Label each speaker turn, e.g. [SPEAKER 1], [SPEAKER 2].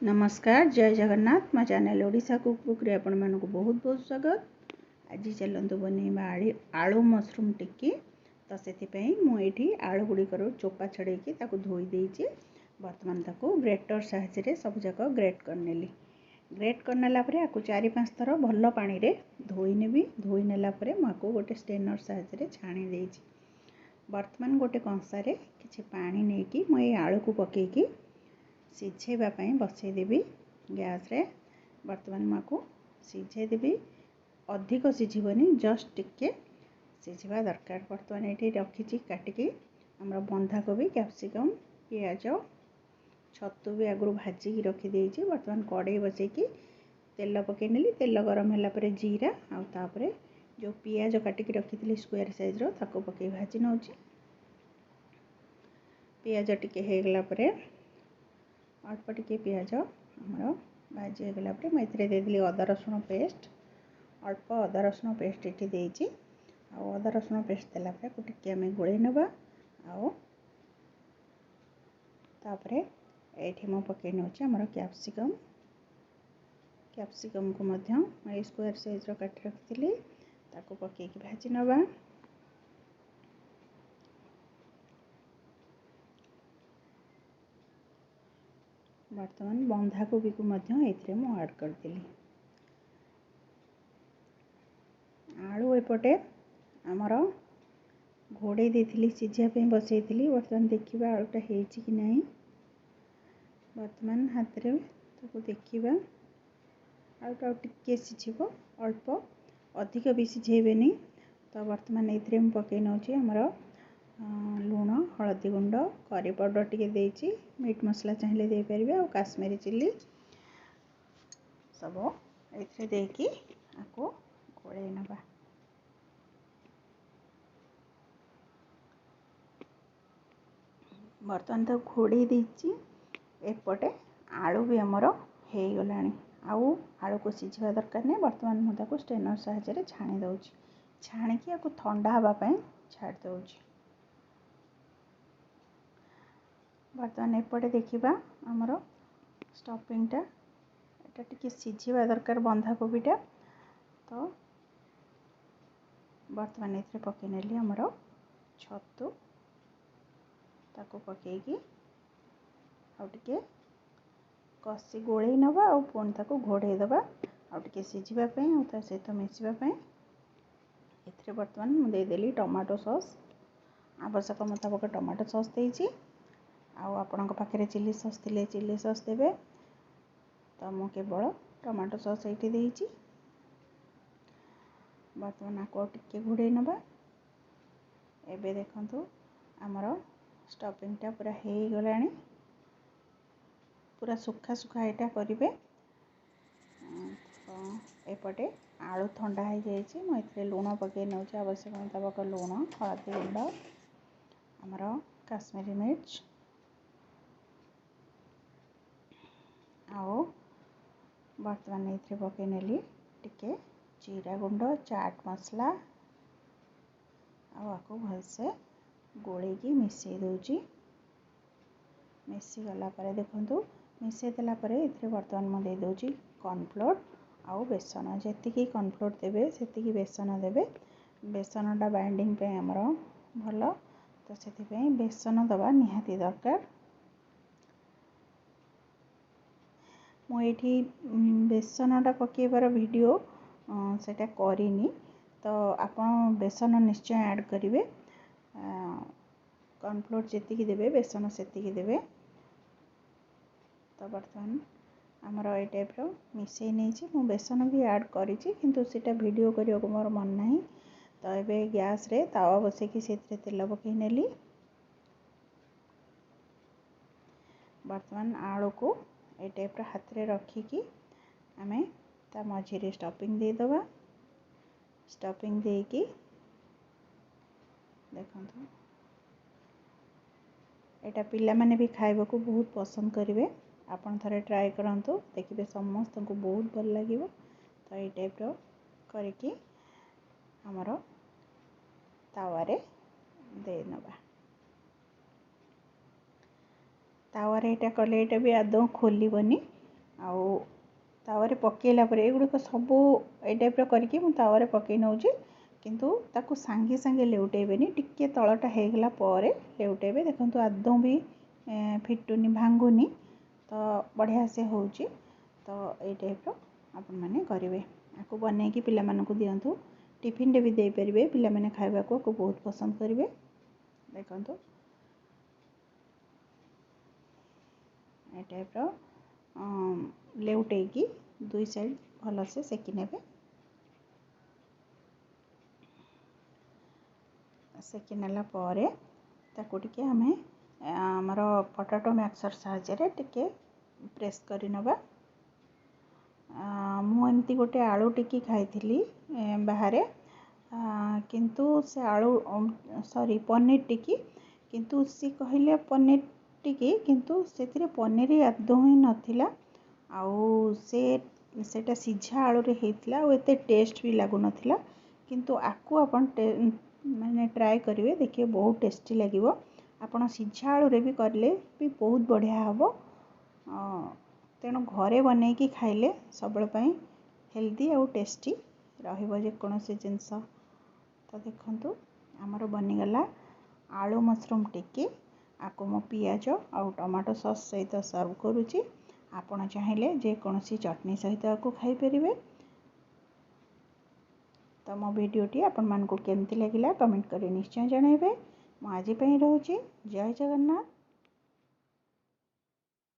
[SPEAKER 1] नमस्कार जय जगन्नाथ मो चैनल ओडिशा कुकबुक रे आपण मानक बहुत बहुत स्वागत। आज चलतु बनइबा आलू मशरूम टिक्की। तो से मुझे आलू गुड़िकर चोपा छड़े धोई देची। बर्तमान ताको ग्रेटर साहाय्य सब जाक ग्रेट करनेली। ग्रेट करनेला आपको 4-5 थर भल पानी रे धोई नेबी। धोई नेला मुझे गोटे स्टेनर साहाय्य छाणी देची। बर्तमान गोटे कंसारे किछि पानी नेकी मुझे आलू को पकेकी सिझेवाई बसईदेवी गैस रे। बर्तमान मुझे सिझेदेवी अधिक सिझबनी जस्ट टिके सिझा दरकार। बर्तमान ये रखी काटिकी आम बंधाकोबी कैप्सिकम पियाज छतु भी आगु भाजिकी रखीदे। बर्तमान कड़े बसईकी तेल पकईनेली। तेल गरम है जीरा आउे जो पियाज काटिकी रखी स्क्वायर साइज ताको पकई भाजी नौ। पियाज टिके होगला अल्प टिके पियाज आमर भाजी होगला मुझे देदेली अदा रसुण पेस्ट। अल्प अदा रसुण पेस्ट ये देती। अदा रसुण पेस्ट देला टिके आम गोले नवा। ये मु पकई नौ आमर कैप्सिकम। कैप्सिकम को स्क्वायर साइज काटी रखी ताको पकईकी भाजी नवा। बर्तमान बंधाकोबी को ऐड करदेली। आलू एपटे आमर घोड़े देती सिझापी बसई। बर्तमान देखा आलूटा होती कि नहीं। बर्तमान हाथ रे ताको देखा आलूटा टिके सिझब अल्प अधिक भी सिझेबेनी। तो बर्तमान ये पकई नौ आमर लुण हलदी गुंड करी पाउडर टिके देची। मीट मसला चाहिए दे पारे और काश्मीरी चिल्ली सब ये देकी आपको गोले नवा। बर्तमान तो घोड़े देची। एपटे आलू भी आमर हो गला। आलू को सिझा दरकार नहीं। बर्तमान मुझे स्टेनर साहाय्य छाणी दौची। छाणिकी आपको ठंडा हाँवाई छाड़ दौची। बर्तमान एपटे देखा आमर स्टफिंगटा एटा टिके सिझा दरकार बंधाकोबीटा। तो बर्तमान ये पकईनेली आमर छतु ताको पकईकी आउे कषि गोले नवा और पुणी ताको घोड़े दबा आउे सिझापी सहित मिसापी। ये बर्तमान मुझे देदेली टमाटो सॉस। आवश्यक मुताबक टमाटो सॉस देती। आपण पाखे चिल्ली सॉस थी चिल्ली सॉस देवे। तो मु केवल टमाटो सॉस ये देती। बर्तमान आपको टिके घोड़े नवा। एबे देखंतु आमर स्टफिंगटा पूरा हो गला। पूरा सुखा सुखा यहाँ करेंगे। तो एपटे आलू ठंडा हो जाए मुझे लुण पकई नौ। आवश्यक मुताबक लुण हलदी गुंड आमर काश्मीरी मिर्च बर्तमान ये पकई नेली टिके जीरा गुंड चाट मसला आपको भलसे गोलेकी मिसई दूची। मिसी गला देखु मिसई देला ये बर्तमान मुझे देदे कॉर्नफ्लोर आउ बेसन। जी कॉर्नफ्लोर देवे से बेसन देवे। बेसनटा बाइंडिंग पे आमर भल। तो से बेसन दबा निहाती दरकार। मुझे बेसनटा पकेबार वीडियो सेटा करिनी। तो आपण बेसन निश्चय ऐड करेंगे। कॉर्नफ्लोर जी देवे बेसन से देवे। तो बर्तमान आमर ये टाइप मिसई नहीं मु बेसन भी ऐड करी किंतु सेटा वीडियो करने को मोर मन ना। तो ये गैस रे तावा बसैकी से तेल पकई नेली। बर्तमान आलू को ये टाइप हाथ रे रखिकी आम ता मझे स्टफिंग देदबा। स्टफिंग देकी देखंतु एटा पिला माने भी खाइबा को बहुत पसंद करेंगे। आपण थरे ट्राए करंतु देखिए समस्त को बहुत भल लगे। तो ये टाइप करके आमर तावारे दे नवा। तावारे यहाँ कले भी आदौ खोलबनी ଆଉ ତାୱାରେ ପକେଇଲା ପରେ ଏଗୁଡିକ ସବୁ ଏଇ ଟାଇପ୍ର କରିକି ମୁଁ ତାୱାରେ ପକେଇ ନେଉଛି। କିନ୍ତୁ ତାକୁ ସାଙ୍ଗେ ସାଙ୍ଗେ ଲେଉଟେଇବେନି, ଟିକେ ତଳଟା ହେଇଗଲା ପରେ ଲେଉଟେଇବେ। ଦେଖନ୍ତୁ ଆଦୌ ବି ଫିଟୁନି, ଭାଙ୍ଗୁନି, ତ ବଢ଼ିଆ ସେ ହେଉଛି। ତ ଏଇ ଟାଇପ୍ର ଆପଣମାନେ କରିବେ। ଆକୁ ବନେଇକି ପିଲାମାନଙ୍କୁ ଦିଅନ୍ତୁ, ଟିଫିନ୍ରେ ବି ଦେଇପାରିବେ। ପିଲାମାନେ ଖାଇବାକୁ ଆକୁ ବହୁତ ପସନ୍ଦ କରିବେ। ଦେଖନ୍ତୁ ଏ ଟାଇପ୍ର ଲେଉଟେଇକି ଦୁଇ ସାଇଡ଼୍ ଭଲସେ ସେକି ନେବେ। ସେକି ନେଲା ପରେ ତାକୁ ଟିକେ ଆମେ ଆମର ପଟାଟୋ ମ୍ୟାକ୍ସର ସାହାଯ୍ୟରେ ଟିକେ ପ୍ରେସ୍ କରି ନେବା। ମୁଁ ଏମିତି ଗୋଟେ ଆଳୁ ଟିକି ଖାଇଥିଲି ବାହାରେ, କିନ୍ତୁ ସେ ପନିର ଟିକି, କିନ୍ତୁ ସେ କହିଲେ ପନିର ଟିକି, କିନ୍ତୁ ସେଥିରେ ପନିର ଆଦୌ ହିଁ ନଥିଲା। ଆଉ ସେଇଟା ସିଝା ଆଳୁରେ ହେଇଥିଲା, ଆଉ ଏତେ ଟେଷ୍ଟ ବି ଲାଗୁନଥିଲା। କିନ୍ତୁ ଆକୁ ଆପଣ ମାନେ ଟ୍ରାଏ କରିବେ, ଦେଖିବେ ବହୁତ ଟେଷ୍ଟି ଲାଗିବ। ଆପଣ ସିଝା ଆଳୁରେ ବି କଲେ ବି ବହୁତ ବଢ଼ିଆ ହେବ। ତେଣୁ ଘରେ ବନେଇକି ଖାଇଲେ ସବୁବେଳେ ପାଇଁ ହେଲ୍ଦି ଆଉ ଟେଷ୍ଟି ରହିବ ଯେକୌଣସି ଜିନିଷ। ତ ଦେଖନ୍ତୁ ଆମର ବନିଗଲା ଆଳୁ ମସରୁମ୍ ଟିକି। ଆକୁ ମୁଁ ପିଆଜ ଆଉ ଟମାଟୋ ସସ୍ ସହିତ ସର୍ଭ କରୁଛି। ଆପଣ ଚାହିଁଲେ ଯେକୌଣସି ଚଟଣି ସହିତ ଆକୁ ଖାଇପାରିବେ। ତ ମୋ ଭିଡ଼ିଓଟି ଆପଣମାନଙ୍କୁ କେମିତି ଲାଗିଲା କମେଣ୍ଟ କରି ନିଶ୍ଚୟ ଜଣାଇବେ। ମୁଁ ଆଜି ପାଇଁ ରହୁଛି। ଜୟ ଜଗନ୍ନାଥ।